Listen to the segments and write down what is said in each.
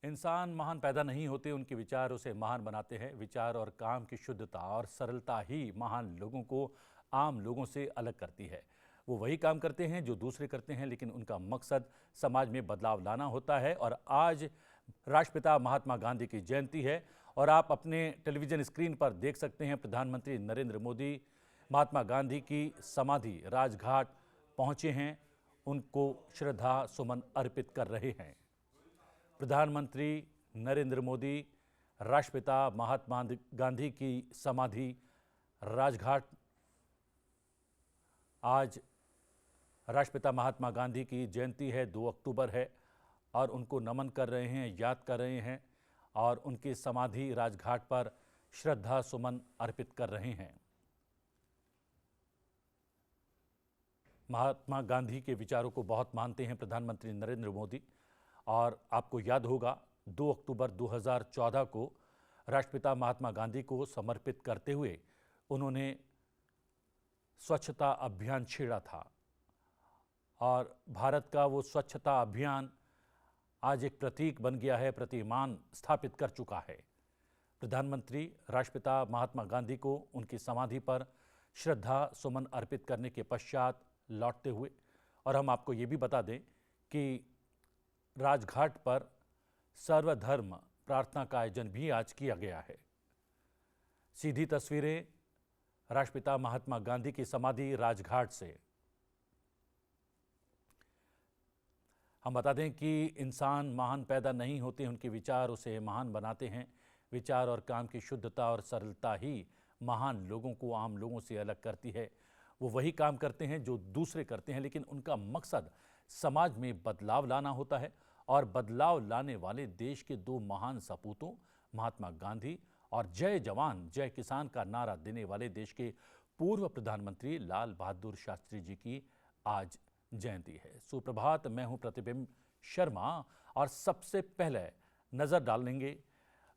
इंसान महान पैदा नहीं होते, उनके विचार उसे महान बनाते हैं। विचार और काम की शुद्धता और सरलता ही महान लोगों को आम लोगों से अलग करती है। वो वही काम करते हैं जो दूसरे करते हैं, लेकिन उनका मकसद समाज में बदलाव लाना होता है। और आज राष्ट्रपिता महात्मा गांधी की जयंती है और आप अपने टेलीविजन स्क्रीन पर देख सकते हैं प्रधानमंत्री नरेंद्र मोदी महात्मा गांधी की समाधि राजघाट पहुंचे हैं, उनको श्रद्धा सुमन अर्पित कर रहे हैं। प्रधानमंत्री नरेंद्र मोदी राष्ट्रपिता महात्मा गांधी की समाधि राजघाट, आज राष्ट्रपिता महात्मा गांधी की जयंती है, 2 अक्टूबर है, और उनको नमन कर रहे हैं, याद कर रहे हैं और उनकी समाधि राजघाट पर श्रद्धा सुमन अर्पित कर रहे हैं। महात्मा गांधी के विचारों को बहुत मानते हैं प्रधानमंत्री नरेंद्र मोदी, और आपको याद होगा 2 अक्टूबर 2014 को राष्ट्रपिता महात्मा गांधी को समर्पित करते हुए उन्होंने स्वच्छता अभियान छेड़ा था, और भारत का वो स्वच्छता अभियान आज एक प्रतीक बन गया है, प्रतिमान स्थापित कर चुका है। प्रधानमंत्री राष्ट्रपिता महात्मा गांधी को उनकी समाधि पर श्रद्धा सुमन अर्पित करने के पश्चात लौटते हुए, और हम आपको ये भी बता दें कि राजघाट पर सर्वधर्म प्रार्थना का आयोजन भी आज किया गया है। सीधी तस्वीरें राष्ट्रपिता महात्मा गांधी की समाधि राजघाट से। हम बता दें कि इंसान महान पैदा नहीं होते, उनके विचार उसे महान बनाते हैं। विचार और काम की शुद्धता और सरलता ही महान लोगों को आम लोगों से अलग करती है। वो वही काम करते हैं जो दूसरे करते हैं, लेकिन उनका मकसद समाज में बदलाव लाना होता है। और बदलाव लाने वाले देश के 2 महान सपूतों महात्मा गांधी और जय जवान जय किसान का नारा देने वाले देश के पूर्व प्रधानमंत्री लाल बहादुर शास्त्री जी की आज जयंती है। सुप्रभात, मैं हूं प्रतिबिंब शर्मा और सबसे पहले नजर डालेंगे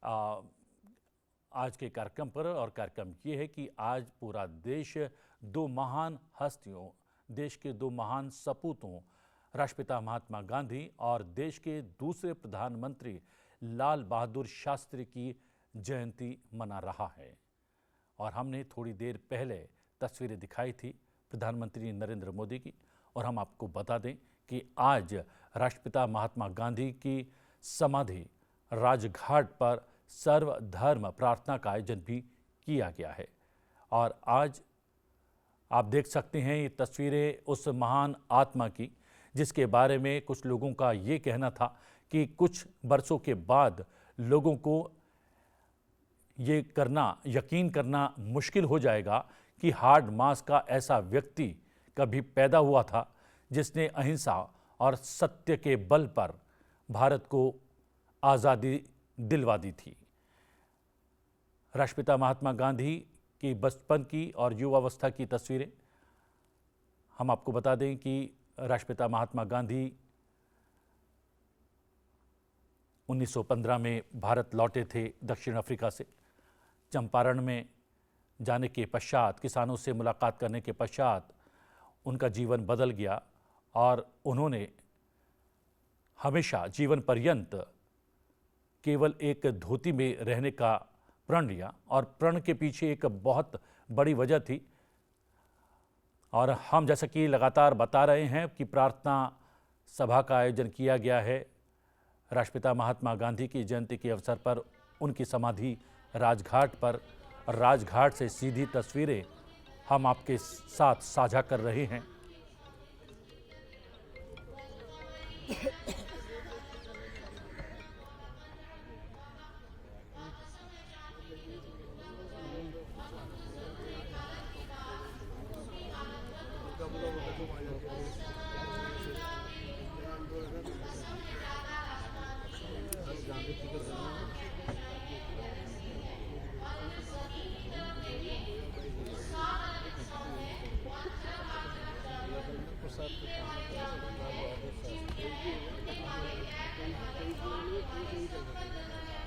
आज के कार्यक्रम पर। और कार्यक्रम ये है कि आज पूरा देश 2 महान हस्तियों, देश के 2 महान सपूतों राष्ट्रपिता महात्मा गांधी और देश के दूसरे प्रधानमंत्री लाल बहादुर शास्त्री की जयंती मना रहा है। और हमने थोड़ी देर पहले तस्वीरें दिखाई थी प्रधानमंत्री नरेंद्र मोदी की, और हम आपको बता दें कि आज राष्ट्रपिता महात्मा गांधी की समाधि राजघाट पर सर्वधर्म प्रार्थना का आयोजन भी किया गया है। और आज आप देख सकते हैं ये तस्वीरें उस महान आत्मा की, जिसके बारे में कुछ लोगों का ये कहना था कि कुछ बरसों के बाद लोगों को ये यकीन करना मुश्किल हो जाएगा कि हार्ड मास का ऐसा व्यक्ति कभी पैदा हुआ था जिसने अहिंसा और सत्य के बल पर भारत को आज़ादी दिलवा दी थी। राष्ट्रपिता महात्मा गांधी की बचपन की और युवावस्था की तस्वीरें। हम आपको बता दें कि राष्ट्रपिता महात्मा गांधी 1915 में भारत लौटे थे दक्षिण अफ्रीका से। चंपारण में जाने के पश्चात, किसानों से मुलाकात करने के पश्चात उनका जीवन बदल गया और उन्होंने हमेशा जीवन पर्यंत केवल एक धोती में रहने का प्रण लिया, और प्रण के पीछे एक बहुत बड़ी वजह थी। और हम जैसा कि लगातार बता रहे हैं कि प्रार्थना सभा का आयोजन किया गया है राष्ट्रपिता महात्मा गांधी की जयंती के अवसर पर उनकी समाधि राजघाट पर। राजघाट से सीधी तस्वीरें हम आपके साथ साझा कर रहे हैं।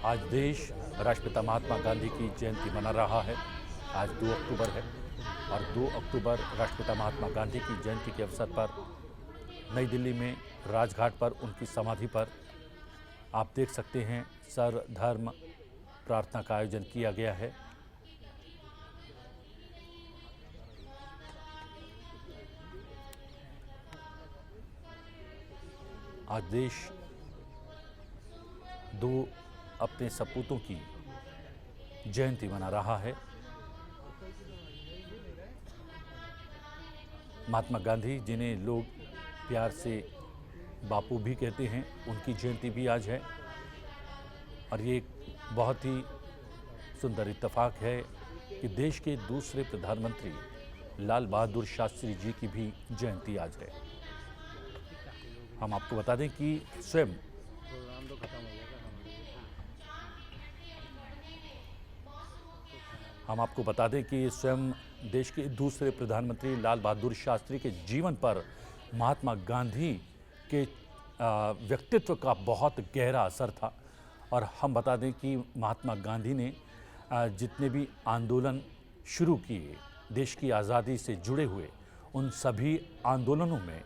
आज देश राष्ट्रपिता महात्मा गांधी की जयंती मना रहा है। आज 2 अक्टूबर है और 2 अक्टूबर राष्ट्रपिता महात्मा गांधी की जयंती के अवसर पर नई दिल्ली में राजघाट पर उनकी समाधि पर आप देख सकते हैं सर्वधर्म प्रार्थना का आयोजन किया गया है। आज देश दो अपने सपूतों की जयंती मना रहा है। महात्मा गांधी, जिन्हें लोग प्यार से बापू भी कहते हैं, उनकी जयंती भी आज है और ये एक बहुत ही सुंदर इत्तेफाक है कि देश के दूसरे प्रधानमंत्री लाल बहादुर शास्त्री जी की भी जयंती आज है। हम आपको बता दें कि स्वयं देश के दूसरे प्रधानमंत्री लाल बहादुर शास्त्री के जीवन पर महात्मा गांधी के व्यक्तित्व का बहुत गहरा असर था। और हम बता दें कि महात्मा गांधी ने जितने भी आंदोलन शुरू किए देश की आज़ादी से जुड़े हुए, उन सभी आंदोलनों में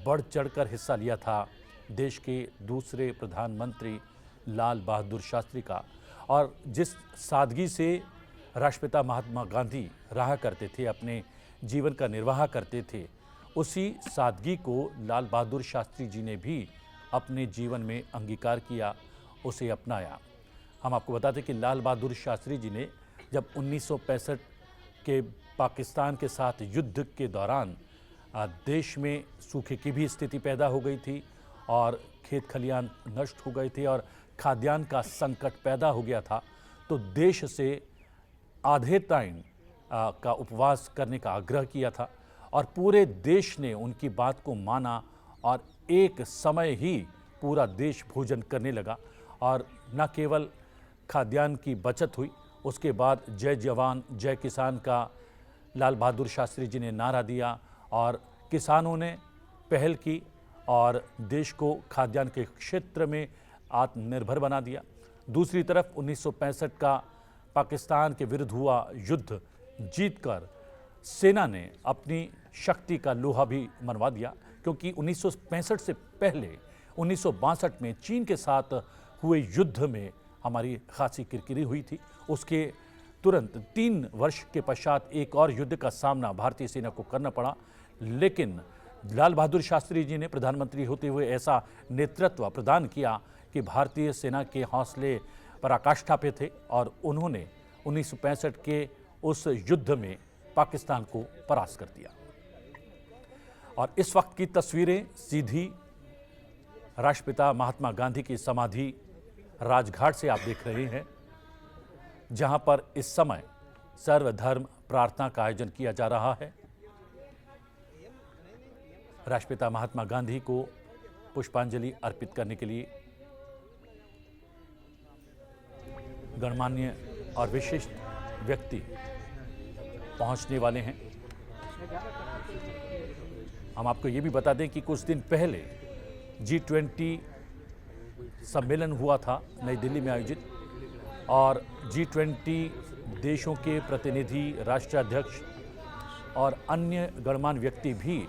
बढ़ चढ़कर हिस्सा लिया था देश के दूसरे प्रधानमंत्री लाल बहादुर शास्त्री का। और जिस सादगी से राष्ट्रपिता महात्मा गांधी रहा करते थे, अपने जीवन का निर्वाह करते थे, उसी सादगी को लाल बहादुर शास्त्री जी ने भी अपने जीवन में अंगीकार किया, उसे अपनाया। हम आपको बताते कि लाल बहादुर शास्त्री जी ने जब 1965 के पाकिस्तान के साथ युद्ध के दौरान देश में सूखे की भी स्थिति पैदा हो गई थी और खेत खलियान नष्ट हो गए थे और खाद्यान्न का संकट पैदा हो गया था, तो देश से आधे टाइम का उपवास करने का आग्रह किया था और पूरे देश ने उनकी बात को माना और एक समय ही पूरा देश भोजन करने लगा। और न केवल खाद्यान्न की बचत हुई, उसके बाद जय जवान जय किसान का लाल बहादुर शास्त्री जी ने नारा दिया और किसानों ने पहल की और देश को खाद्यान्न के क्षेत्र में आत्मनिर्भर बना दिया। दूसरी तरफ 1965 का पाकिस्तान के विरुद्ध हुआ युद्ध जीतकर सेना ने अपनी शक्ति का लोहा भी मनवा दिया, क्योंकि 1965 से पहले 1962 में चीन के साथ हुए युद्ध में हमारी खासी किरकिरी हुई थी। उसके तुरंत 3 वर्ष के पश्चात एक और युद्ध का सामना भारतीय सेना को करना पड़ा, लेकिन लाल बहादुर शास्त्री जी ने प्रधानमंत्री होते हुए ऐसा नेतृत्व प्रदान किया कि भारतीय सेना के हौसले पराकाष्ठा पे थे और उन्होंने 1965 के उस युद्ध में पाकिस्तान को परास्त कर दिया। और इस वक्त की तस्वीरें सीधी राष्ट्रपिता महात्मा गांधी की समाधि राजघाट से आप देख रहे हैं, जहां पर इस समय सर्वधर्म प्रार्थना का आयोजन किया जा रहा है। राष्ट्रपिता महात्मा गांधी को पुष्पांजलि अर्पित करने के लिए गणमान्य और विशिष्ट व्यक्ति पहुंचने वाले हैं। हम आपको ये भी बता दें कि कुछ दिन पहले G20 सम्मेलन हुआ था नई दिल्ली में आयोजित, और G20 देशों के प्रतिनिधि, राष्ट्राध्यक्ष और अन्य गणमान्य व्यक्ति भी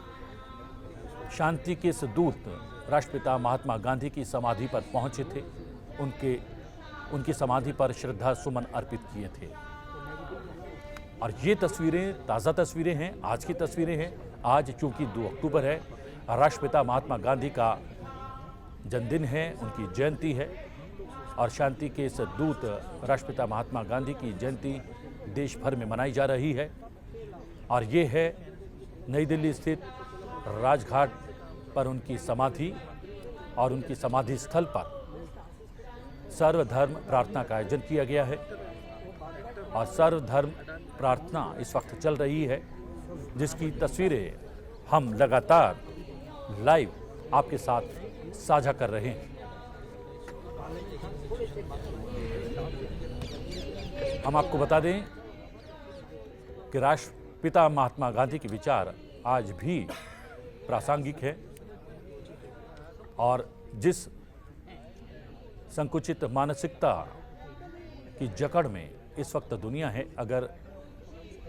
शांति के इस दूत राष्ट्रपिता महात्मा गांधी की समाधि पर पहुंचे थे, उनकी समाधि पर श्रद्धा सुमन अर्पित किए थे। और ये तस्वीरें ताज़ा तस्वीरें हैं, आज की तस्वीरें हैं। आज चूंकि 2 अक्टूबर है, राष्ट्रपिता महात्मा गांधी का जन्मदिन है, उनकी जयंती है और शांति के इस दूत राष्ट्रपिता महात्मा गांधी की जयंती देश भर में मनाई जा रही है। और ये है नई दिल्ली स्थित राजघाट पर उनकी समाधि, और उनकी समाधि स्थल पर सर्वधर्म प्रार्थना का आयोजन किया गया है। और सर्वधर्म प्रार्थना इस वक्त चल रही है, जिसकी तस्वीरें हम लगातार लाइव आपके साथ साझा कर रहे हैं। हम आपको बता दें कि राष्ट्रपिता महात्मा गांधी के विचार आज भी प्रासंगिक है, और जिस संकुचित मानसिकता की जकड़ में इस वक्त दुनिया है, अगर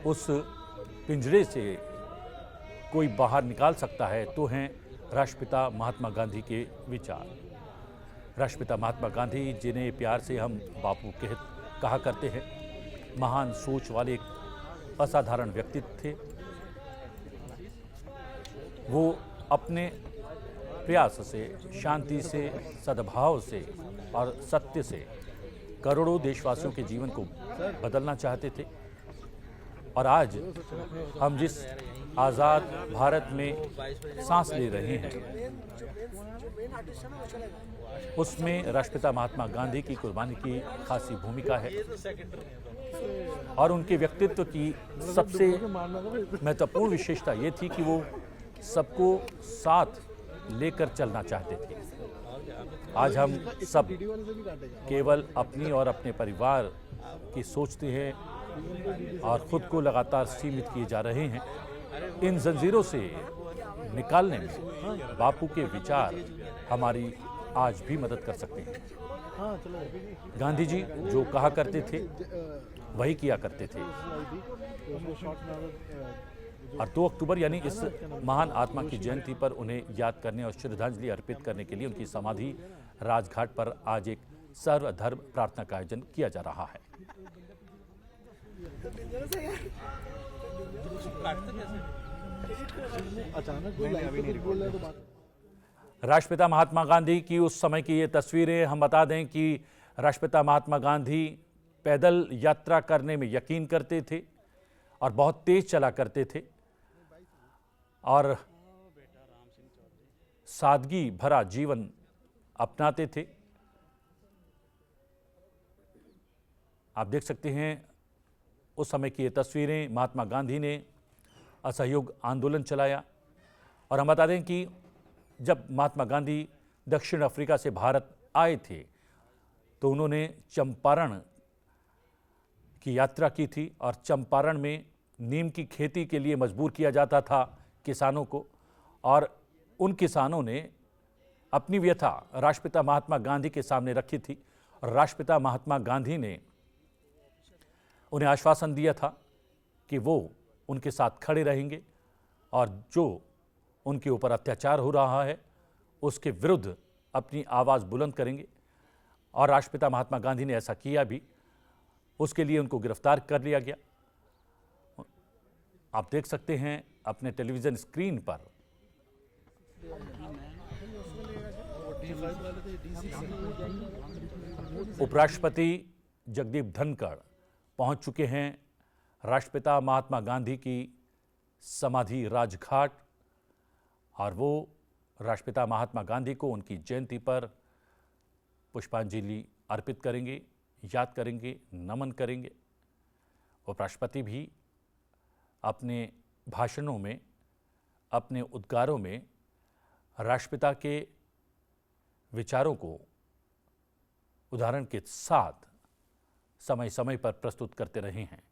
उस पिंजरे से कोई बाहर निकाल सकता है तो हैं राष्ट्रपिता महात्मा गांधी के विचार। राष्ट्रपिता महात्मा गांधी, जिन्हें प्यार से हम बापू कहा करते हैं, महान सोच वाले एक असाधारण व्यक्तित्व थे। वो अपने प्रयास से, शांति से, सद्भाव से और सत्य से करोड़ों देशवासियों के जीवन को बदलना चाहते थे। और आज हम जिस आज़ाद भारत में सांस ले रहे हैं, उसमें राष्ट्रपिता महात्मा गांधी की कुर्बानी की खासी भूमिका है। और उनके व्यक्तित्व की सबसे महत्वपूर्ण विशेषता ये थी कि वो सबको साथ लेकर चलना चाहते थे। आज हम सब केवल अपनी और अपने परिवार की सोचते हैं और खुद को लगातार सीमित किए जा रहे हैं। इन जंजीरों से निकालने में बापू के विचार हमारी आज भी मदद कर सकते हैं। गांधी जी जो कहा करते थे वही किया करते थे। और 2 अक्टूबर यानी इस महान आत्मा की जयंती पर उन्हें याद करने और श्रद्धांजलि अर्पित करने के लिए उनकी समाधि राजघाट पर आज एक सर्वधर्म प्रार्थना का आयोजन किया जा रहा है। राष्ट्रपिता महात्मा गांधी की उस समय की ये तस्वीरें। हम बता दें कि राष्ट्रपिता महात्मा गांधी पैदल यात्रा करने में यकीन करते थे और बहुत तेज चला करते थे और सादगी भरा जीवन अपनाते थे। आप देख सकते हैं उस समय की ये तस्वीरें। महात्मा गांधी ने असहयोग आंदोलन चलाया। और हम बता दें कि जब महात्मा गांधी दक्षिण अफ्रीका से भारत आए थे तो उन्होंने चंपारण की यात्रा की थी और चंपारण में नीम की खेती के लिए मजबूर किया जाता था किसानों को। और उन किसानों ने अपनी व्यथा राष्ट्रपिता महात्मा गांधी के सामने रखी थी और राष्ट्रपिता महात्मा गांधी ने उन्हें आश्वासन दिया था कि वो उनके साथ खड़े रहेंगे और जो उनके ऊपर अत्याचार हो रहा है उसके विरुद्ध अपनी आवाज़ बुलंद करेंगे। और राष्ट्रपिता महात्मा गांधी ने ऐसा किया भी। उसके लिए उनको गिरफ्तार कर लिया गया। आप देख सकते हैं अपने टेलीविज़न स्क्रीन पर उपराष्ट्रपति जगदीप धनखड़ पहुंच चुके हैं राष्ट्रपिता महात्मा गांधी की समाधि राजघाट। और वो राष्ट्रपिता महात्मा गांधी को उनकी जयंती पर पुष्पांजलि अर्पित करेंगे, याद करेंगे, नमन करेंगे। उपराष्ट्रपति भी अपने भाषणों में, अपने उद्गारों में राष्ट्रपिता के विचारों को उदाहरण के साथ समय समय पर प्रस्तुत करते रहे हैं।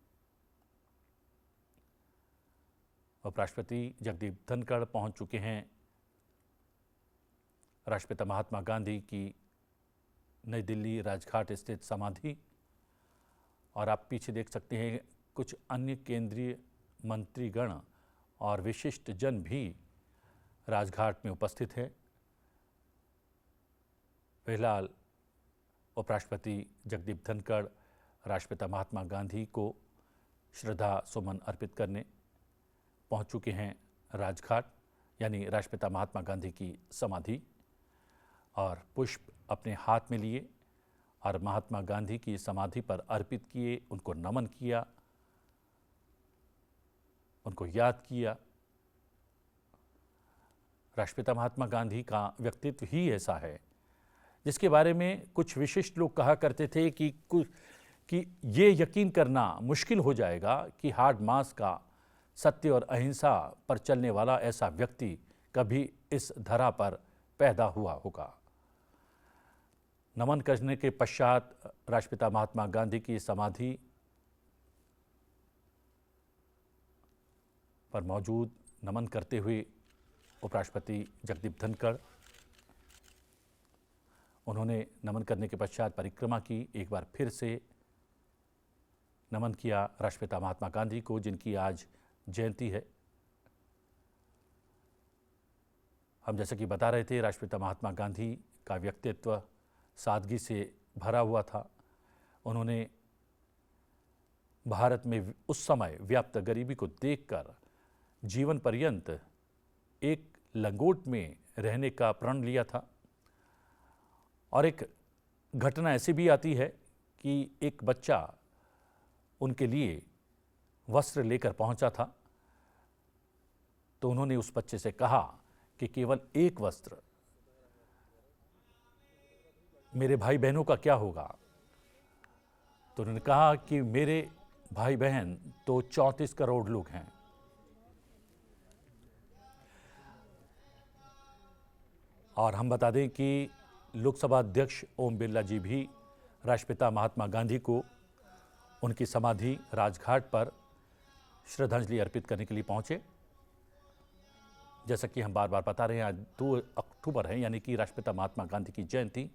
उपराष्ट्रपति जगदीप धनखड़ पहुंच चुके हैं राष्ट्रपिता महात्मा गांधी की नई दिल्ली राजघाट स्थित समाधि। और आप पीछे देख सकते हैं कुछ अन्य केंद्रीय मंत्रीगण और विशिष्ट जन भी राजघाट में उपस्थित हैं। फिलहाल उपराष्ट्रपति जगदीप धनखड़ राष्ट्रपिता महात्मा गांधी को श्रद्धा सुमन अर्पित करने पहुंच चुके हैं राजघाट, यानी राष्ट्रपिता महात्मा गांधी की समाधि। और पुष्प अपने हाथ में लिए और महात्मा गांधी की समाधि पर अर्पित किए, उनको नमन किया, उनको याद किया। राष्ट्रपिता महात्मा गांधी का व्यक्तित्व ही ऐसा है जिसके बारे में कुछ विशिष्ट लोग कहा करते थे कि ये यकीन करना मुश्किल हो जाएगा कि हार्ड मास का सत्य और अहिंसा पर चलने वाला ऐसा व्यक्ति कभी इस धरा पर पैदा हुआ होगा। नमन करने के पश्चात राष्ट्रपिता महात्मा गांधी की समाधि पर मौजूद नमन करते हुए उपराष्ट्रपति जगदीप धनखड़, उन्होंने नमन करने के पश्चात परिक्रमा की, एक बार फिर से नमन किया राष्ट्रपिता महात्मा गांधी को जिनकी आज जयंती है। हम जैसे कि बता रहे थे, राष्ट्रपिता महात्मा गांधी का व्यक्तित्व सादगी से भरा हुआ था। उन्होंने भारत में उस समय व्याप्त गरीबी को देखकर जीवन पर्यंत एक लंगोट में रहने का प्रण लिया था। और एक घटना ऐसी भी आती है कि एक बच्चा उनके लिए वस्त्र लेकर पहुंचा था, तो उन्होंने उस बच्चे से कहा कि केवल एक वस्त्र, मेरे भाई बहनों का क्या होगा? तो उन्होंने कहा कि मेरे भाई बहन तो 34 करोड़ लोग हैं। और हम बता दें कि लोकसभा अध्यक्ष ओम बिरला जी भी राष्ट्रपिता महात्मा गांधी को उनकी समाधि राजघाट पर श्रद्धांजलि अर्पित करने के लिए पहुंचे। जैसा कि हम बार बार बता रहे हैं, आज 2 अक्टूबर है, यानी कि राष्ट्रपिता महात्मा गांधी की जयंती।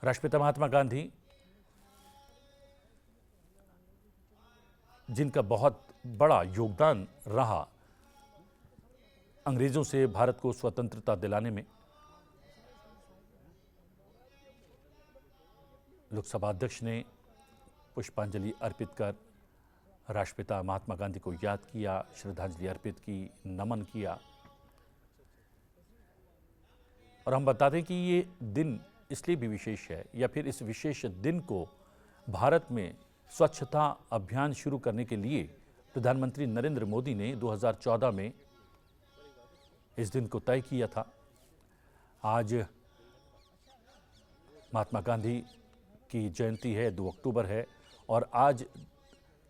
राष्ट्रपिता महात्मा गांधी जिनका बहुत बड़ा योगदान रहा अंग्रेजों से भारत को स्वतंत्रता दिलाने में। लोकसभा अध्यक्ष ने पुष्पांजलि अर्पित कर राष्ट्रपिता महात्मा गांधी को याद किया, श्रद्धांजलि अर्पित की, नमन किया। और हम बता दें कि ये दिन इसलिए भी विशेष है, या फिर इस विशेष दिन को भारत में स्वच्छता अभियान शुरू करने के लिए प्रधानमंत्री नरेंद्र मोदी ने 2014 में इस दिन को तय किया था। आज महात्मा गांधी की जयंती है, 2 अक्टूबर है, और आज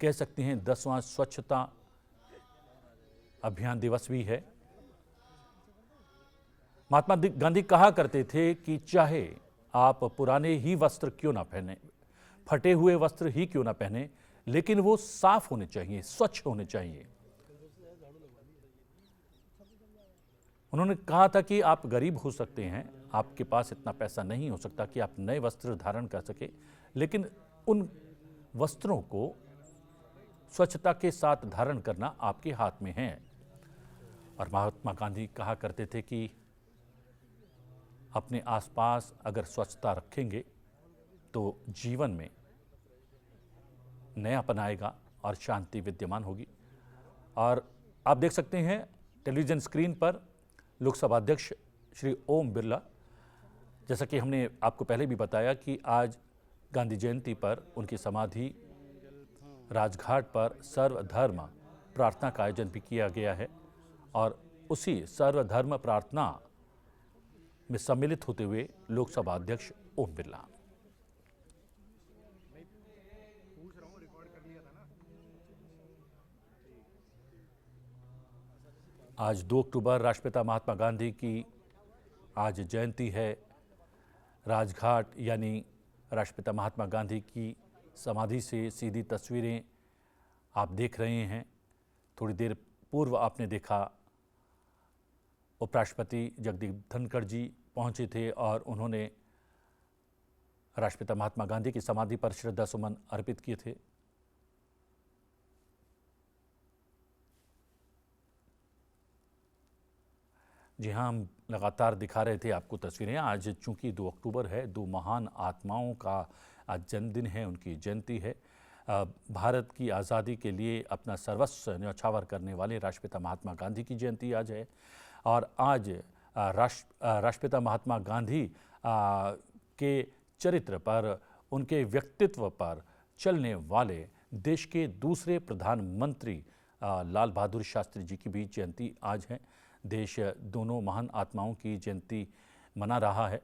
कह सकते हैं 10वां स्वच्छता अभियान दिवस भी है। महात्मा गांधी कहा करते थे कि चाहे आप पुराने ही वस्त्र क्यों ना पहने, फटे हुए वस्त्र ही क्यों ना पहने, लेकिन वो साफ होने चाहिए, स्वच्छ होने चाहिए। उन्होंने कहा था कि आप गरीब हो सकते हैं, आपके पास इतना पैसा नहीं हो सकता कि आप नए वस्त्र धारण कर सके, लेकिन उन वस्त्रों को स्वच्छता के साथ धारण करना आपके हाथ में है। और महात्मा गांधी कहा करते थे कि अपने आसपास अगर स्वच्छता रखेंगे तो जीवन में नयापन आएगा और शांति विद्यमान होगी। और आप देख सकते हैं टेलीविजन स्क्रीन पर लोकसभा अध्यक्ष श्री ओम बिरला, जैसा कि हमने आपको पहले भी बताया कि आज गांधी जयंती पर उनकी समाधि राजघाट पर सर्वधर्म प्रार्थना का आयोजन भी किया गया है। और उसी सर्वधर्म प्रार्थना में सम्मिलित होते हुए लोकसभा अध्यक्ष ओम बिरला। आज 2 अक्टूबर राष्ट्रपिता महात्मा गांधी की आज जयंती है। राजघाट यानी राष्ट्रपिता महात्मा गांधी की समाधि से सीधी तस्वीरें आप देख रहे हैं। थोड़ी देर पूर्व आपने देखा उपराष्ट्रपति जगदीप धनखड़ जी पहुंचे थे और उन्होंने राष्ट्रपिता महात्मा गांधी की समाधि पर श्रद्धा सुमन अर्पित किए थे। जी हाँ, हम लगातार दिखा रहे थे आपको तस्वीरें। आज चूंकि 2 अक्टूबर है, 2 महान आत्माओं का आज जन्मदिन है, उनकी जयंती है। भारत की आज़ादी के लिए अपना सर्वस्व न्यौछावर करने वाले राष्ट्रपिता महात्मा गांधी की जयंती आज है। और आज राष्ट्रपिता महात्मा गांधी के चरित्र पर, उनके व्यक्तित्व पर चलने वाले देश के दूसरे प्रधानमंत्री लाल बहादुर शास्त्री जी की भी जयंती आज है। देश दोनों महान आत्माओं की जयंती मना रहा है।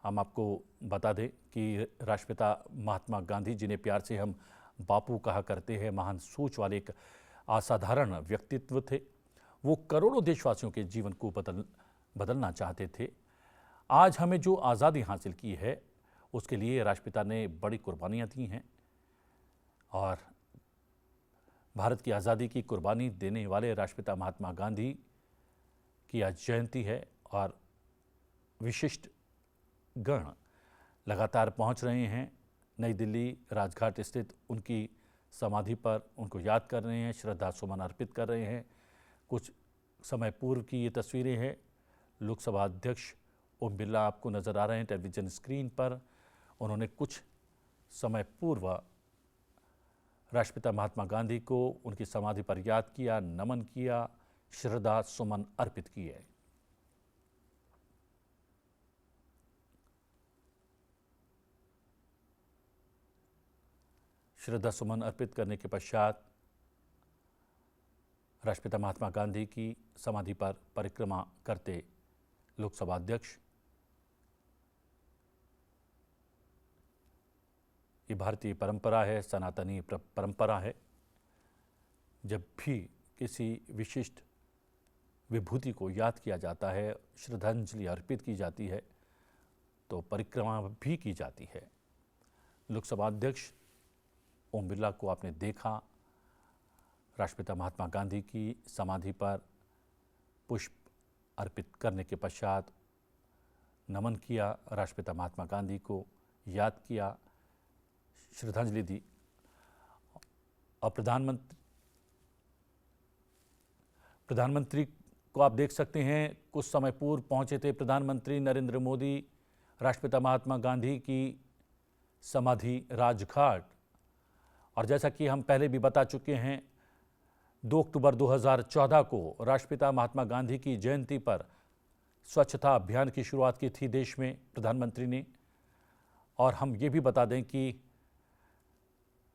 हम आपको बता दें कि राष्ट्रपिता महात्मा गांधी, जिन्हें प्यार से हम बापू कहा करते हैं, महान सोच वाले एक असाधारण व्यक्तित्व थे। वो करोड़ों देशवासियों के जीवन को बदलना चाहते थे। आज हमें जो आज़ादी हासिल की है उसके लिए राष्ट्रपिता ने बड़ी कुर्बानियाँ दी हैं। और भारत की आज़ादी की कुर्बानी देने वाले राष्ट्रपिता महात्मा गांधी की आज जयंती है और विशिष्ट गण लगातार पहुंच रहे हैं नई दिल्ली राजघाट स्थित उनकी समाधि पर, उनको याद कर रहे हैं, श्रद्धा सुमन अर्पित कर रहे हैं। कुछ समय पूर्व की ये तस्वीरें हैं। लोकसभा अध्यक्ष ओम बिरला आपको नज़र आ रहे हैं टेलीविज़न स्क्रीन पर। उन्होंने कुछ समय पूर्व राष्ट्रपिता महात्मा गांधी को उनकी समाधि पर याद किया, नमन किया, श्रद्धा सुमन अर्पित किए। श्रद्धा सुमन अर्पित करने के पश्चात राष्ट्रपिता महात्मा गांधी की समाधि पर परिक्रमा करते लोकसभा अध्यक्ष, ये भारतीय परंपरा है, सनातनी परंपरा है। जब भी किसी विशिष्ट विभूति को याद किया जाता है, श्रद्धांजलि अर्पित की जाती है, तो परिक्रमा भी की जाती है। लोकसभा अध्यक्ष ओम बिरला को आपने देखा राष्ट्रपिता महात्मा गांधी की समाधि पर पुष्प अर्पित करने के पश्चात नमन किया, राष्ट्रपिता महात्मा गांधी को याद किया, श्रद्धांजलि दी। और प्रधानमंत्री को आप देख सकते हैं, कुछ समय पूर्व पहुंचे थे प्रधानमंत्री नरेंद्र मोदी राष्ट्रपिता महात्मा गांधी की समाधि राजघाट। और जैसा कि हम पहले भी बता चुके हैं, 2 अक्टूबर 2014 को राष्ट्रपिता महात्मा गांधी की जयंती पर स्वच्छता अभियान की शुरुआत की थी देश में प्रधानमंत्री ने। और हम ये भी बता दें कि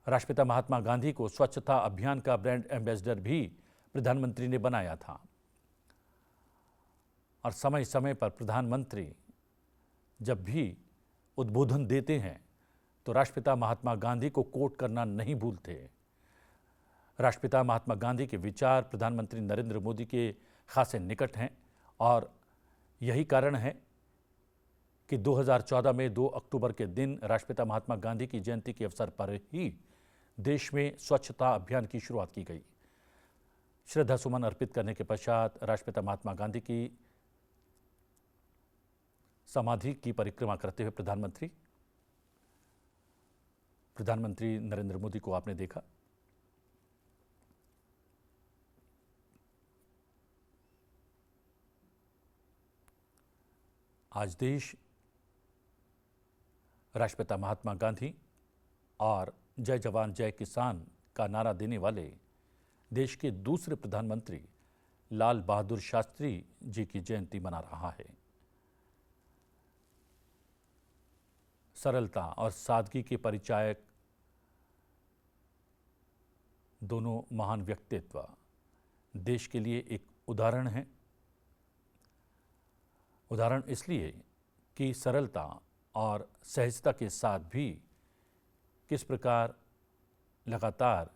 राष्ट्रपिता महात्मा गांधी को स्वच्छता अभियान का ब्रांड एम्बेसडर भी प्रधानमंत्री ने बनाया था। और समय समय पर प्रधानमंत्री जब भी उद्बोधन देते हैं तो राष्ट्रपिता महात्मा गांधी को कोट करना नहीं भूलते। राष्ट्रपिता महात्मा गांधी के विचार प्रधानमंत्री नरेंद्र मोदी के खासे निकट हैं और यही कारण है कि 2014 में 2 अक्टूबर के दिन राष्ट्रपिता महात्मा गांधी की जयंती के अवसर पर ही देश में स्वच्छता अभियान की शुरुआत की गई। श्रद्धा सुमन अर्पित करने के पश्चात राष्ट्रपिता महात्मा गांधी की समाधि की परिक्रमा करते हुए प्रधानमंत्री नरेंद्र मोदी को आपने देखा। आज देश राष्ट्रपिता महात्मा गांधी और जय जवान जय किसान का नारा देने वाले देश के दूसरे प्रधानमंत्री लाल बहादुर शास्त्री जी की जयंती मना रहा है। सरलता और सादगी के परिचायक दोनों महान व्यक्तित्व देश के लिए एक उदाहरण हैं। उदाहरण इसलिए कि सरलता और सहजता के साथ भी किस प्रकार लगातार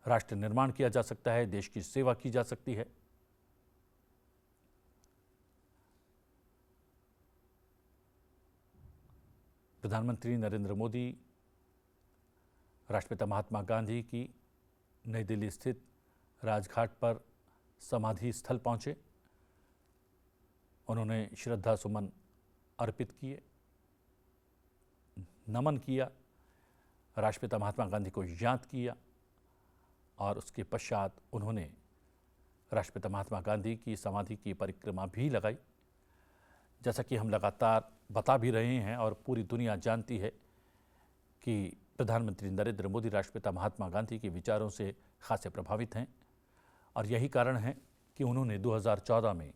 राष्ट्र निर्माण किया जा सकता है, देश की सेवा की जा सकती है। प्रधानमंत्री नरेंद्र मोदी राष्ट्रपिता महात्मा गांधी की नई दिल्ली स्थित राजघाट पर समाधि स्थल पहुंचे। उन्होंने श्रद्धा सुमन अर्पित किए, नमन किया, राष्ट्रपिता महात्मा गांधी को याद किया और उसके पश्चात उन्होंने राष्ट्रपिता महात्मा गांधी की समाधि की परिक्रमा भी लगाई। जैसा कि हम लगातार बता भी रहे हैं और पूरी दुनिया जानती है कि प्रधानमंत्री नरेंद्र मोदी राष्ट्रपिता महात्मा गांधी के विचारों से खासे प्रभावित हैं और यही कारण है कि उन्होंने 2014 में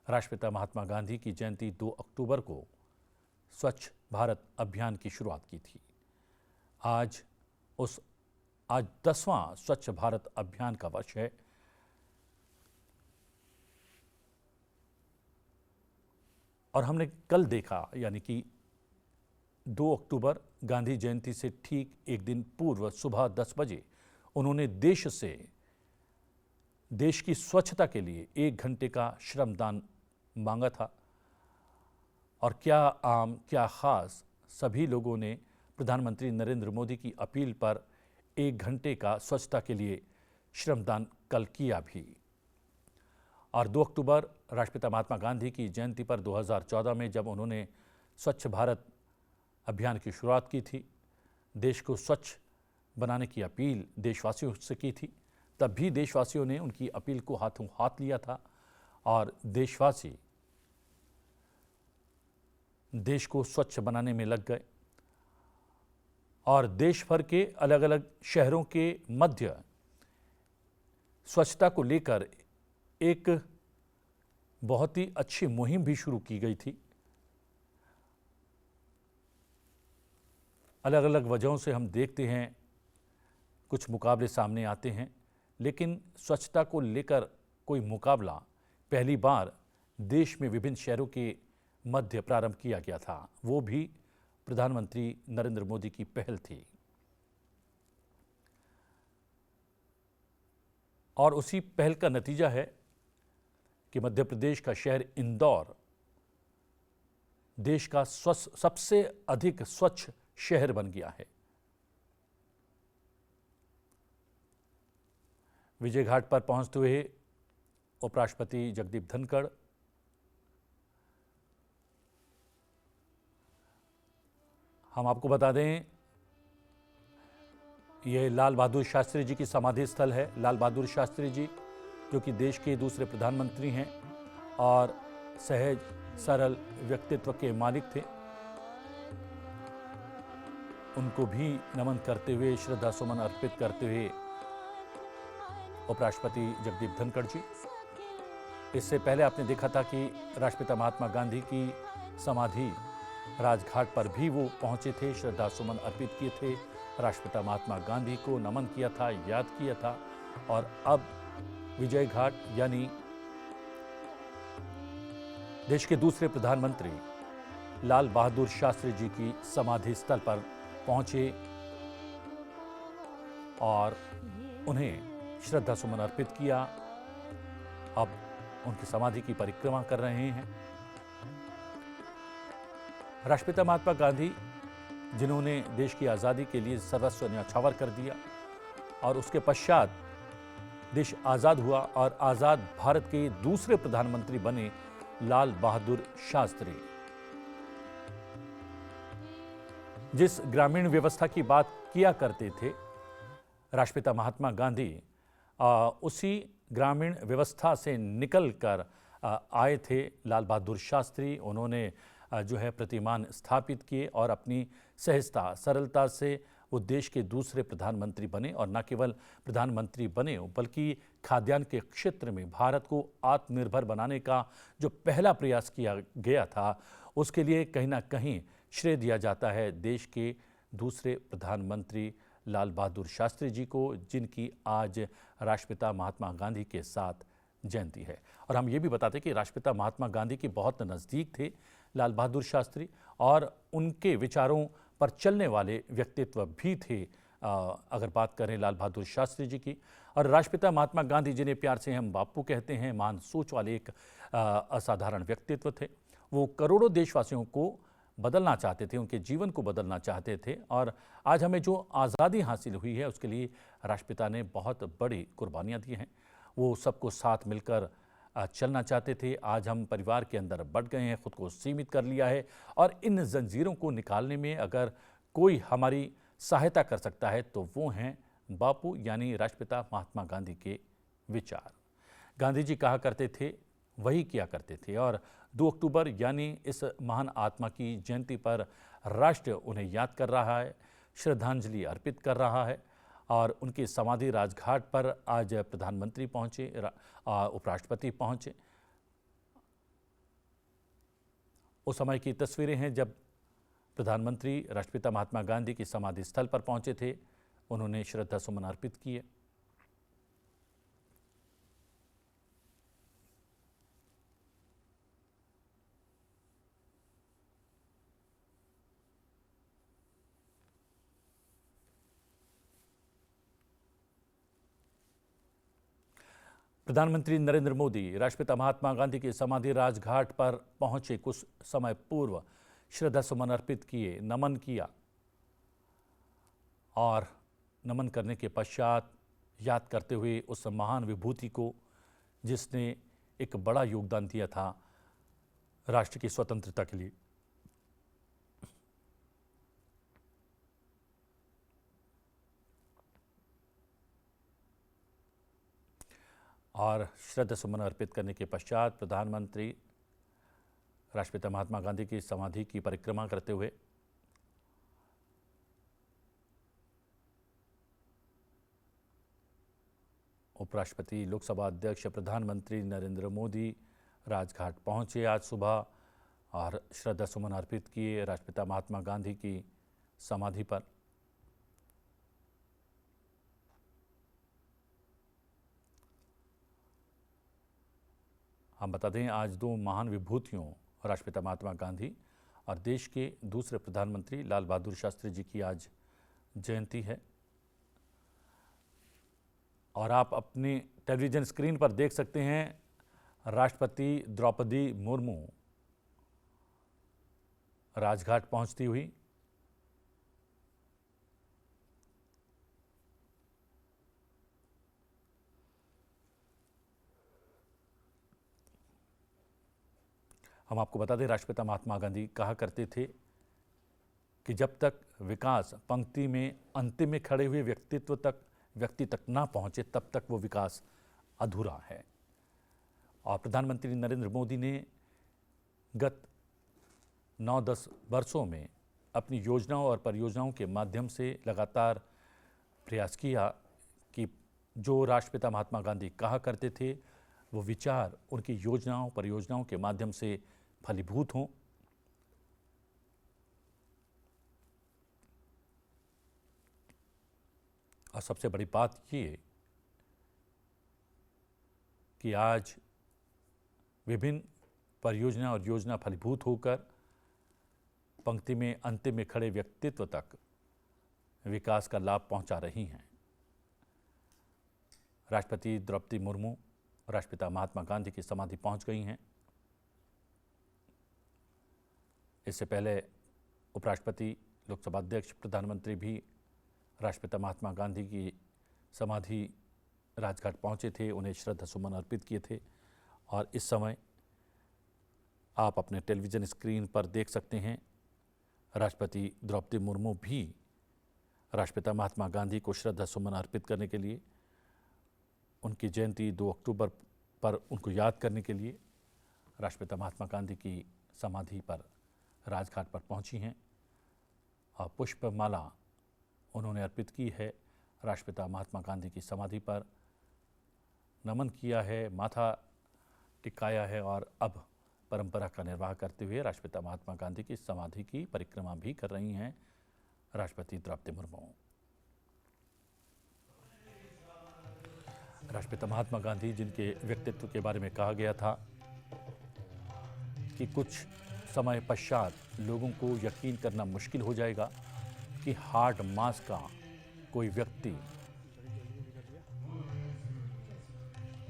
राष्ट्रपिता महात्मा गांधी की जयंती 2 अक्टूबर को स्वच्छ भारत अभियान की शुरुआत की थी। आज 10वां स्वच्छ भारत अभियान का वर्ष है। और हमने कल देखा, यानी कि 2 अक्टूबर गांधी जयंती से ठीक एक दिन पूर्व सुबह 10 बजे उन्होंने देश की स्वच्छता के लिए 1 घंटे का श्रमदान मांगा था। और क्या आम क्या खास, सभी लोगों ने प्रधानमंत्री नरेंद्र मोदी की अपील पर 1 घंटे का स्वच्छता के लिए श्रमदान कल किया भी। और 2 अक्टूबर राष्ट्रपिता महात्मा गांधी की जयंती पर 2014 में जब उन्होंने स्वच्छ भारत अभियान की शुरुआत की थी, देश को स्वच्छ बनाने की अपील देशवासियों से की थी, तब भी देशवासियों ने उनकी अपील को हाथों हाथ लिया था और देशवासी देश को स्वच्छ बनाने में लग गए और देश भर के अलग अलग शहरों के मध्य स्वच्छता को लेकर एक बहुत ही अच्छी मुहिम भी शुरू की गई थी। अलग अलग वजहों से हम देखते हैं कुछ मुकाबले सामने आते हैं, लेकिन स्वच्छता को लेकर कोई मुकाबला पहली बार देश में विभिन्न शहरों के मध्य प्रारंभ किया गया था। वो भी प्रधानमंत्री नरेंद्र मोदी की पहल थी और उसी पहल का नतीजा है कि मध्य प्रदेश का शहर इंदौर देश का सबसे अधिक स्वच्छ शहर बन गया है। विजय घाट पर पहुंचते हुए उपराष्ट्रपति जगदीप धनखड़, हम आपको बता दें ये लाल बहादुर शास्त्री जी की समाधि स्थल है। लाल बहादुर शास्त्री जी जो कि देश के दूसरे प्रधानमंत्री हैं और सहज सरल व्यक्तित्व के मालिक थे, उनको भी नमन करते हुए, श्रद्धा सुमन अर्पित करते हुए उपराष्ट्रपति जगदीप धनखड़ जी, इससे पहले आपने देखा था कि राष्ट्रपिता महात्मा गांधी की समाधि राजघाट पर भी वो पहुंचे थे, श्रद्धा सुमन अर्पित किए थे, राष्ट्रपिता महात्मा गांधी को नमन किया था, याद किया था। और अब विजय घाट यानी देश के दूसरे प्रधानमंत्री लाल बहादुर शास्त्री जी की समाधि स्थल पर पहुंचे और उन्हें श्रद्धा सुमन अर्पित किया। अब उनकी समाधि की परिक्रमा कर रहे हैं। राष्ट्रपिता महात्मा गांधी जिन्होंने देश की आज़ादी के लिए सर्वस्व न्यौछावर कर दिया और उसके पश्चात देश आज़ाद हुआ और आज़ाद भारत के दूसरे प्रधानमंत्री बने लाल बहादुर शास्त्री। जिस ग्रामीण व्यवस्था की बात किया करते थे राष्ट्रपिता महात्मा गांधी, उसी ग्रामीण व्यवस्था से निकलकर आए थे लाल बहादुर शास्त्री। उन्होंने जो है प्रतिमान स्थापित किए और अपनी सहजता सरलता से वो देश के दूसरे प्रधानमंत्री बने और न केवल प्रधानमंत्री बने बल्कि खाद्यान्न के क्षेत्र में भारत को आत्मनिर्भर बनाने का जो पहला प्रयास किया गया था, उसके लिए कहीं ना कहीं श्रेय दिया जाता है देश के दूसरे प्रधानमंत्री लाल बहादुर शास्त्री जी को, जिनकी आज राष्ट्रपिता महात्मा गांधी के साथ जयंती है। और हम ये भी बताते कि राष्ट्रपिता महात्मा गांधी के बहुत नज़दीक थे लाल बहादुर शास्त्री और उनके विचारों पर चलने वाले व्यक्तित्व भी थे। अगर बात करें लाल बहादुर शास्त्री जी की, और राष्ट्रपिता महात्मा गांधी जिन्हें प्यार से हम बापू कहते हैं, महान सोच वाले एक असाधारण व्यक्तित्व थे। वो करोड़ों देशवासियों को बदलना चाहते थे, उनके जीवन को बदलना चाहते थे और आज हमें जो आज़ादी हासिल हुई है उसके लिए राष्ट्रपिता ने बहुत बड़ी कुर्बानियाँ दी हैं। वो सबको साथ मिलकर चलना चाहते थे। आज हम परिवार के अंदर बट गए हैं, खुद को सीमित कर लिया है और इन जंजीरों को निकालने में अगर कोई हमारी सहायता कर सकता है तो वो हैं बापू यानी राष्ट्रपिता महात्मा गांधी के विचार। गांधी जी कहा करते थे वही किया करते थे और 2 अक्टूबर यानी इस महान आत्मा की जयंती पर राष्ट्र उन्हें याद कर रहा है, श्रद्धांजलि अर्पित कर रहा है और उनकी समाधि राजघाट पर आज प्रधानमंत्री पहुंचे, उपराष्ट्रपति पहुंचे। उस समय की तस्वीरें हैं जब प्रधानमंत्री राष्ट्रपिता महात्मा गांधी की समाधि स्थल पर पहुंचे थे, उन्होंने श्रद्धा सुमन अर्पित किए। प्रधानमंत्री नरेंद्र मोदी राष्ट्रपिता महात्मा गांधी की समाधि राजघाट पर पहुंचे, कुछ समय पूर्व श्रद्धा सुमन अर्पित किए, नमन किया और नमन करने के पश्चात याद करते हुए उस महान विभूति को जिसने एक बड़ा योगदान दिया था राष्ट्र की स्वतंत्रता के लिए। और श्रद्धा सुमन अर्पित करने के पश्चात प्रधानमंत्री राष्ट्रपिता महात्मा गांधी की समाधि की परिक्रमा करते हुए उपराष्ट्रपति, लोकसभा अध्यक्ष, प्रधानमंत्री नरेंद्र मोदी राजघाट पहुंचे आज सुबह और श्रद्धा सुमन अर्पित किए राष्ट्रपिता महात्मा गांधी की समाधि पर। हम बता दें, आज दो महान विभूतियों राष्ट्रपिता महात्मा गांधी और देश के दूसरे प्रधानमंत्री लाल बहादुर शास्त्री जी की आज जयंती है। और आप अपनी टेलीविज़न स्क्रीन पर देख सकते हैं राष्ट्रपति द्रौपदी मुर्मू राजघाट पहुंचती हुई। हम आपको बता दें, राष्ट्रपिता महात्मा गांधी कहा करते थे कि जब तक विकास पंक्ति में अंतिम में खड़े हुए व्यक्ति तक ना पहुंचे तब तक वो विकास अधूरा है। और प्रधानमंत्री नरेंद्र मोदी ने गत 9-10 वर्षों में अपनी योजनाओं और परियोजनाओं के माध्यम से लगातार प्रयास किया कि जो राष्ट्रपिता महात्मा गांधी कहा करते थे वो विचार उनकी योजनाओं परियोजनाओं के माध्यम से फलीभूत हों। और सबसे बड़ी बात ये कि आज विभिन्न परियोजना और योजना फलीभूत होकर पंक्ति में अंतिम में खड़े व्यक्तित्व तक विकास का लाभ पहुंचा रही हैं। राष्ट्रपति द्रौपदी मुर्मू राष्ट्रपिता महात्मा गांधी की समाधि पहुंच गई हैं। इससे पहले उपराष्ट्रपति, लोकसभा अध्यक्ष, प्रधानमंत्री भी राष्ट्रपिता महात्मा गांधी की समाधि राजघाट पहुंचे थे, उन्हें श्रद्धा सुमन अर्पित किए थे। और इस समय आप अपने टेलीविज़न स्क्रीन पर देख सकते हैं राष्ट्रपति द्रौपदी मुर्मू भी राष्ट्रपिता महात्मा गांधी को श्रद्धा सुमन अर्पित करने के लिए, उनकी जयंती 2 अक्टूबर पर उनको याद करने के लिए राष्ट्रपिता महात्मा गांधी की समाधि पर राजघाट पर पहुंची हैं और पुष्पमाला उन्होंने अर्पित की है। राष्ट्रपिता महात्मा गांधी की समाधि पर नमन किया है, माथा टिकाया है और अब परंपरा का निर्वाह करते हुए राष्ट्रपिता महात्मा गांधी की समाधि की परिक्रमा भी कर रही हैं राष्ट्रपति द्रौपदी मुर्मू। राष्ट्रपिता महात्मा गांधी, जिनके व्यक्तित्व के बारे में कहा गया था कि कुछ समय पश्चात लोगों को यकीन करना मुश्किल हो जाएगा कि हार्ड मास का कोई व्यक्ति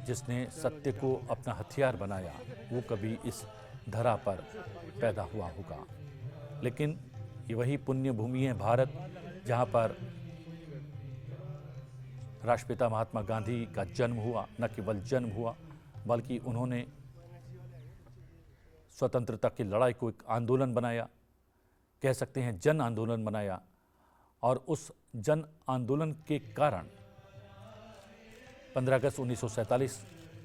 जिसने सत्य को अपना हथियार बनाया वो कभी इस धरा पर पैदा हुआ होगा। लेकिन ये वही पुण्य भूमि है भारत, जहाँ पर राष्ट्रपिता महात्मा गांधी का जन्म हुआ। न केवल जन्म हुआ बल्कि उन्होंने स्वतंत्रता की लड़ाई को एक आंदोलन बनाया, कह सकते हैं जन आंदोलन बनाया। और उस जन आंदोलन के कारण 15 अगस्त 1947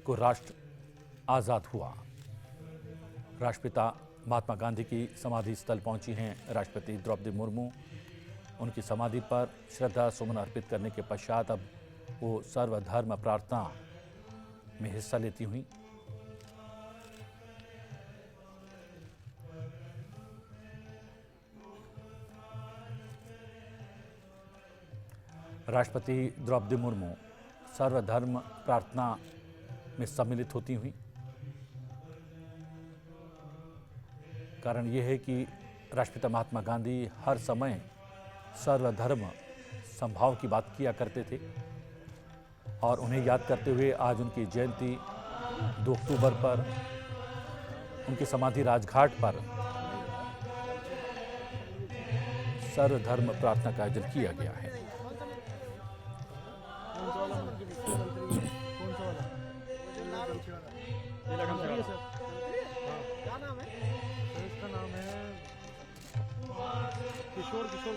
को राष्ट्र आज़ाद हुआ। राष्ट्रपिता महात्मा गांधी की समाधि स्थल पहुंची हैं राष्ट्रपति द्रौपदी मुर्मू। उनकी समाधि पर श्रद्धा सुमन अर्पित करने के पश्चात अब वो सर्वधर्म प्रार्थना में हिस्सा लेती हुई। राष्ट्रपति द्रौपदी मुर्मू सर्वधर्म प्रार्थना में सम्मिलित होती हुई। कारण यह है कि राष्ट्रपिता महात्मा गांधी हर समय सर्वधर्म समभाव की बात किया करते थे और उन्हें याद करते हुए आज उनकी जयंती 2 अक्टूबर पर उनकी समाधि राजघाट पर सर्वधर्म प्रार्थना का आयोजन किया गया है। क्या नाम है? इसका नाम है किशोर करके।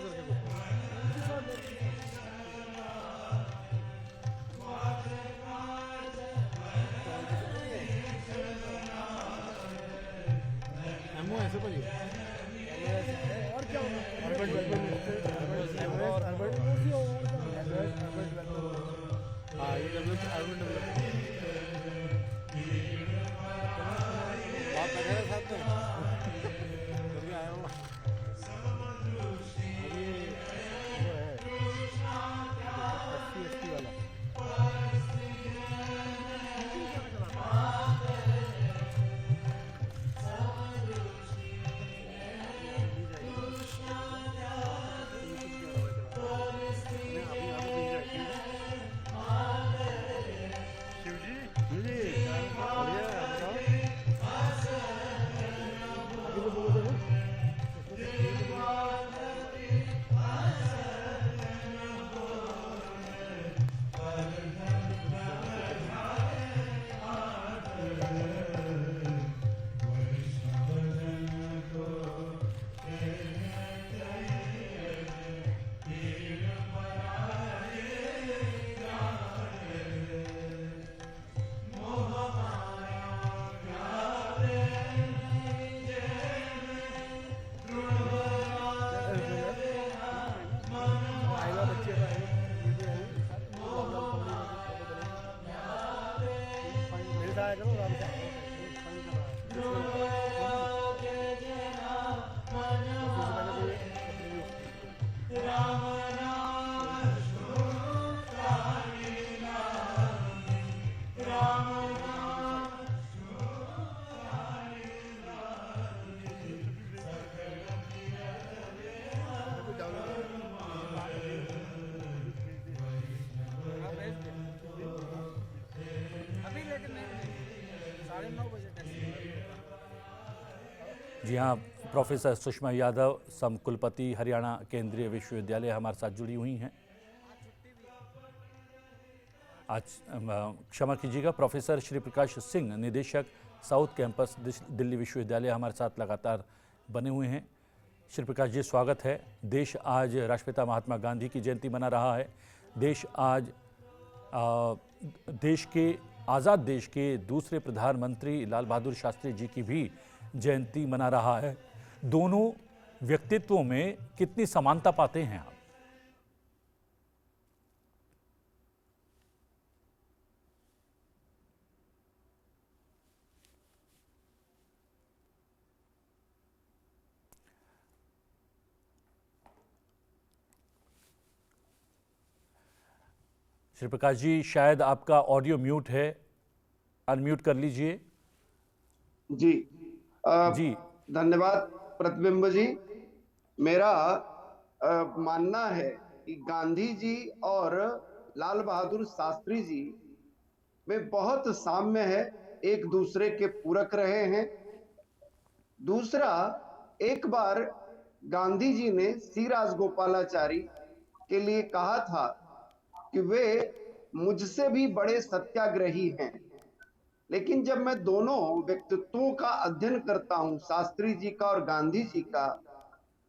ऐसे बोलिए और क्या होगा अल्बर्ट हाँ ये बात कर रहे साथ में कभी आया हूँ अभी वो है SC वाला जी हाँ, प्रोफेसर सुषमा यादव, समकुलपति, हरियाणा केंद्रीय विश्वविद्यालय हमारे साथ जुड़ी हुई हैं। आज क्षमा कीजिएगा, प्रोफेसर श्री प्रकाश सिंह, निदेशक साउथ कैंपस दिल्ली विश्वविद्यालय हमारे साथ लगातार बने हुए हैं। श्री प्रकाश जी, स्वागत है। देश आज राष्ट्रपिता महात्मा गांधी की जयंती मना रहा है। देश आज आज़ाद देश के दूसरे प्रधानमंत्री लाल बहादुर शास्त्री जी की भी जयंती मना रहा है। दोनों व्यक्तित्वों में कितनी समानता पाते हैं आप? श्री प्रकाश जी, शायद आपका ऑडियो म्यूट है, अनम्यूट कर लीजिए। जी जी धन्यवाद प्रतिबिंब जी। मेरा मानना है कि गांधी जी और लाल बहादुर शास्त्री जी में बहुत साम्य है, एक दूसरे के पूरक रहे हैं। दूसरा, एक बार गांधी जी ने सी राजगोपालाचारी के लिए कहा था कि वे मुझसे भी बड़े सत्याग्रही हैं। लेकिन जब मैं दोनों व्यक्तित्वों का अध्ययन करता हूं, शास्त्री जी का और गांधी जी का,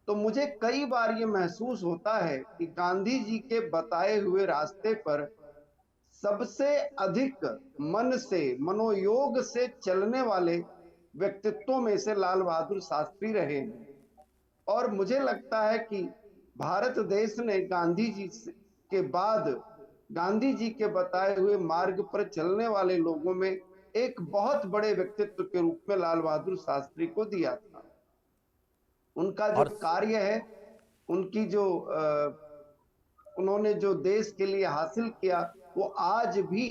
तो मुझे कई बार ये महसूस होता है कि गांधी जी के बताए हुए रास्ते पर सबसे अधिक मन से, मनोयोग से चलने वाले व्यक्तित्वों में से लाल बहादुर शास्त्री रहे हैं। और मुझे लगता है कि भारत देश ने गांधी जी के बाद गांधी जी के बताए हुए मार्ग पर चलने वाले लोगों में एक बहुत बड़े व्यक्तित्व के रूप में लाल बहादुर शास्त्री को दिया था। उनका जो कार्य है, उनकी जो उन्होंने जो देश के लिए हासिल किया, वो आज भी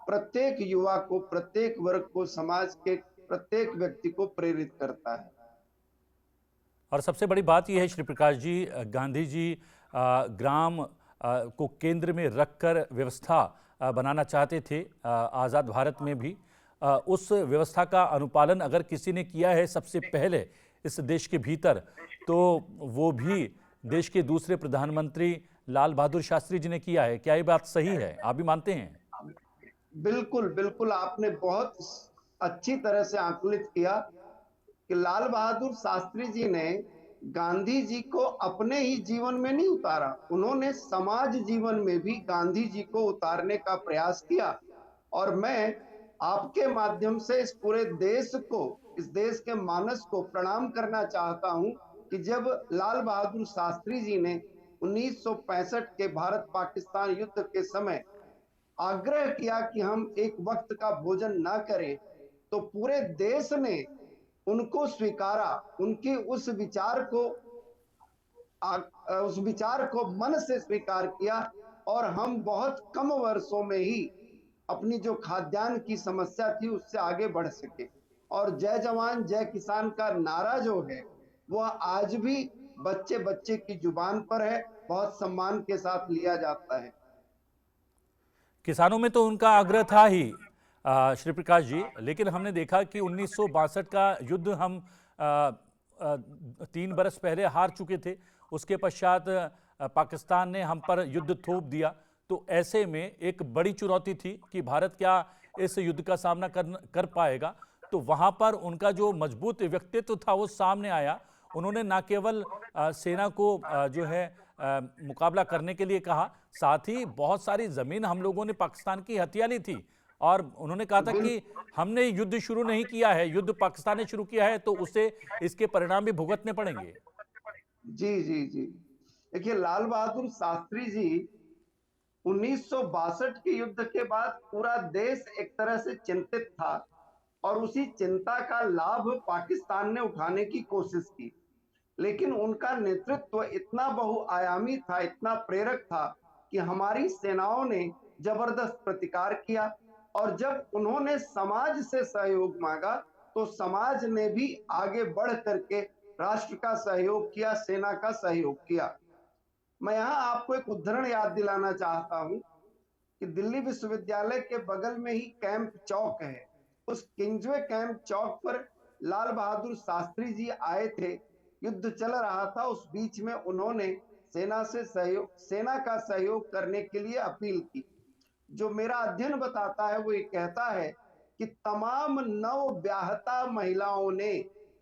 प्रत्येक युवा को, प्रत्येक वर्ग को, समाज के प्रत्येक व्यक्ति को प्रेरित करता है। और सबसे बड़ी बात यह है श्री प्रकाश जी, गांधी जी ग्राम को केंद्र में रखकर व्यवस्था बनाना चाहते थे आज़ाद भारत में भी। उस व्यवस्था का अनुपालन अगर किसी ने किया है सबसे पहले इस देश के भीतर, तो वो भी देश के दूसरे प्रधानमंत्री लाल बहादुर शास्त्री जी ने किया है। क्या ये बात सही है? आप भी मानते हैं? बिल्कुल बिल्कुल, आपने बहुत अच्छी तरह से आकलित किया कि लाल बहादुर शास्त्री जी ने गांधी जी को अपने ही जीवन में नहीं उतारा, उन्होंने समाज जीवन में भी गांधी जी को उतारने का प्रयास किया। और मैं आपके माध्यम से इस पूरे देश को, इस देश के मानस को प्रणाम करना चाहता हूं कि जब लाल बहादुर शास्त्री जी ने 1965 के भारत पाकिस्तान युद्ध के समय आग्रह किया कि हम एक वक्त का भोजन ना करें, तो पूरे देश ने उनको स्वीकारा, उनके उस विचार को मन से स्वीकार किया, और हम बहुत कम वर्षों में ही अपनी जो खाद्यान्न की समस्या थी उससे आगे बढ़ सके। और जय जवान जय किसान का नारा जो है वह आज भी बच्चे बच्चे की जुबान पर है, बहुत सम्मान के साथ लिया जाता है। किसानों में तो उनका आग्रह था ही श्री प्रकाश जी, लेकिन हमने देखा कि 1962 का युद्ध हम 3 बरस पहले हार चुके थे। उसके पश्चात पाकिस्तान ने हम पर युद्ध थोप दिया। तो ऐसे में एक बड़ी चुनौती थी कि भारत क्या इस युद्ध का सामना कर पाएगा। तो वहां पर उनका जो मजबूत व्यक्तित्व था वो सामने आया। उन्होंने न केवल सेना को जो है मुकाबला करने के लिए कहा, साथ ही बहुत सारी जमीन हम लोगों ने पाकिस्तान की हथिया ली थी, और उन्होंने कहा था कि हमने युद्ध शुरू नहीं किया है, युद्ध पाकिस्तान ने शुरू किया है, तो उसे इसके परिणाम भी भुगतने पड़ेंगे। जी जी जी, देखिए लाल बहादुर शास्त्री जी 1962 के युद्ध के बाद पूरा देश एक तरह से चिंतित था, और उसी चिंता का लाभ पाकिस्तान ने उठाने की कोशिश की। लेकिन उनका नेतृत्व इतना बहुआयामी था, इतना प्रेरक था कि हमारी सेनाओं ने जबरदस्त प्रतिकार किया, और जब उन्होंने समाज से सहयोग मांगा तो समाज ने भी आगे बढ़ करके राष्ट्र का सहयोग किया, सेना का सहयोग किया। मैं यहां आपको एक उदाहरण याद दिलाना चाहता हूं कि दिल्ली विश्वविद्यालय के बगल में ही कैंप चौक है। उस किंग्सवे कैंप चौक पर लाल बहादुर शास्त्री जी आए थे, युद्ध चल रहा था, उस बीच में उन्होंने सेना का सहयोग करने के लिए अपील की। जो मेरा अध्ययन बताता है वो ये कहता है कि तमाम नव ब्याहता महिलाओं ने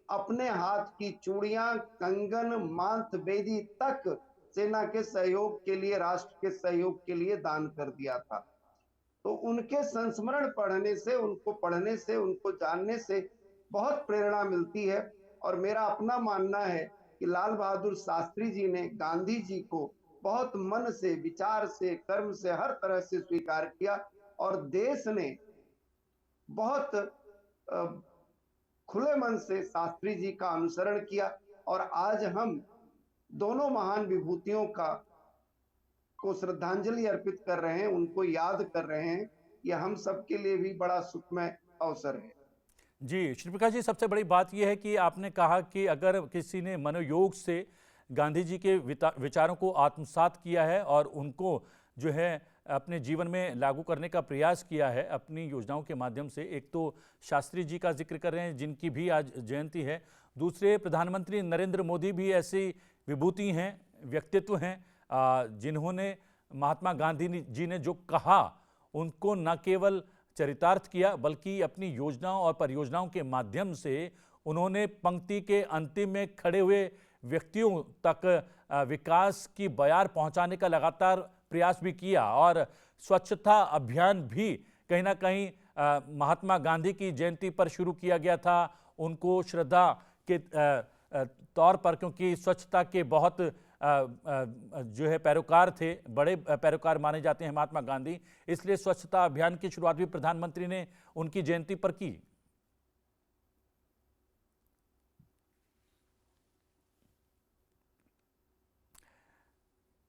अपने हाथ की चूड़ियां, कंगन, मांथ बेदी तक सेना के सहयोग के लिए, राष्ट्र के सहयोग के लिए दान कर दिया था। तो उनके संस्मरण पढ़ने से, उनको पढ़ने से, उनको जानने से बहुत प्रेरणा मिलती है। और मेरा अपना मानना है कि लाल बहादुर शास्त्री जी ने गांधी जी को बहुत मन से, विचार से, कर्म से, हर तरह से स्वीकार किया, और देश ने बहुत खुले मन से शास्त्री जी का अनुसरण किया। और आज हम दोनों महान विभूतियों को श्रद्धांजलि अर्पित कर रहे हैं, उनको याद कर रहे हैं। यह हम सबके लिए भी बड़ा सुखमय अवसर है। जी श्री प्रकाश जी, सबसे बड़ी बात यह है कि आपने कहा कि अगर किसी ने मनोयोग से गांधी जी के विचारों को आत्मसात किया है और उनको जो है अपने जीवन में लागू करने का प्रयास किया है अपनी योजनाओं के माध्यम से, एक तो शास्त्री जी का जिक्र कर रहे हैं जिनकी भी आज जयंती है, दूसरे प्रधानमंत्री नरेंद्र मोदी भी ऐसी विभूति हैं, व्यक्तित्व हैं जिन्होंने महात्मा गांधी जी ने जो कहा उनको न केवल चरितार्थ किया बल्कि अपनी योजनाओं और परियोजनाओं के माध्यम से उन्होंने पंक्ति के अंतिम में खड़े हुए व्यक्तियों तक विकास की बयार पहुंचाने का लगातार प्रयास भी किया। और स्वच्छता अभियान भी कहीं ना कहीं महात्मा गांधी की जयंती पर शुरू किया गया था, उनको श्रद्धा के तौर पर, क्योंकि स्वच्छता के बहुत जो है पैरोकार थे, बड़े पैरोकार माने जाते हैं महात्मा गांधी, इसलिए स्वच्छता अभियान की शुरुआत भी प्रधानमंत्री ने उनकी जयंती पर की।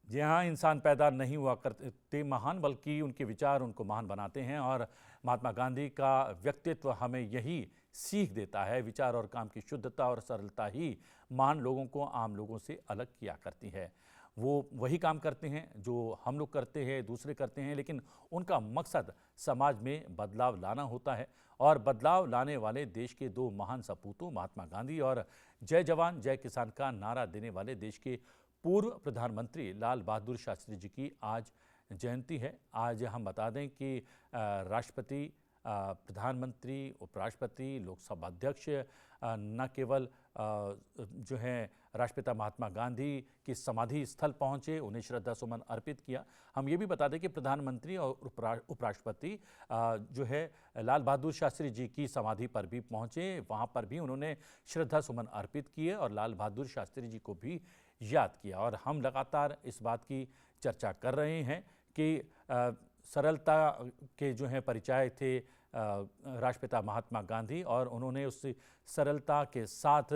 जी हाँ, इंसान पैदा नहीं हुआ करते महान, बल्कि उनके विचार उनको महान बनाते हैं। और महात्मा गांधी का व्यक्तित्व हमें यही सीख देता है, विचार और काम की शुद्धता और सरलता ही महान लोगों को आम लोगों से अलग किया करती है। वो वही काम करते हैं जो हम लोग करते हैं, दूसरे करते हैं, लेकिन उनका मकसद समाज में बदलाव लाना होता है। और बदलाव लाने वाले देश के दो महान सपूतों महात्मा गांधी और जय जवान जय किसान का नारा देने वाले देश के पूर्व प्रधानमंत्री लाल बहादुर शास्त्री जी की आज जयंती है। आज हम बता दें कि राष्ट्रपति प्रधानमंत्री, उपराष्ट्रपति, लोकसभा अध्यक्ष न केवल जो है राष्ट्रपिता महात्मा गांधी की समाधि स्थल पहुंचे, उन्हें श्रद्धा सुमन अर्पित किया। हम ये भी बता दें कि प्रधानमंत्री और उपराष्ट्रपति जो है लाल बहादुर शास्त्री जी की समाधि पर भी पहुंचे, वहां पर भी उन्होंने श्रद्धा सुमन अर्पित किए और लाल बहादुर शास्त्री जी को भी याद किया। और हम लगातार इस बात की चर्चा कर रहे हैं कि सरलता के जो हैं परिचायक थे राष्ट्रपिता महात्मा गांधी, और उन्होंने उस सरलता के साथ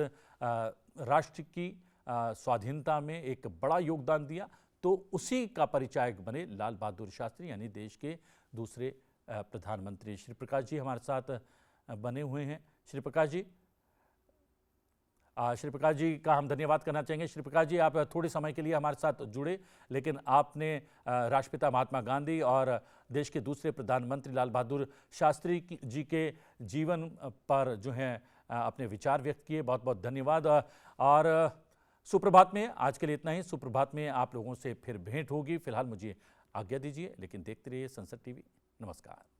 राष्ट्र की स्वाधीनता में एक बड़ा योगदान दिया। तो उसी का परिचायक बने लाल बहादुर शास्त्री, यानी देश के दूसरे प्रधानमंत्री। श्री प्रकाश जी हमारे साथ बने हुए हैं। श्री प्रकाश जी का हम धन्यवाद करना चाहेंगे। श्री प्रकाश जी, आप थोड़े समय के लिए हमारे साथ जुड़े, लेकिन आपने राष्ट्रपिता महात्मा गांधी और देश के दूसरे प्रधानमंत्री लाल बहादुर शास्त्री जी के जीवन पर जो है अपने विचार व्यक्त किए। बहुत बहुत धन्यवाद। और सुप्रभात में आज के लिए इतना ही। सुप्रभात में आप लोगों से फिर भेंट होगी। फिलहाल मुझे आज्ञा दीजिए, लेकिन देखते रहिए संसद टीवी। नमस्कार।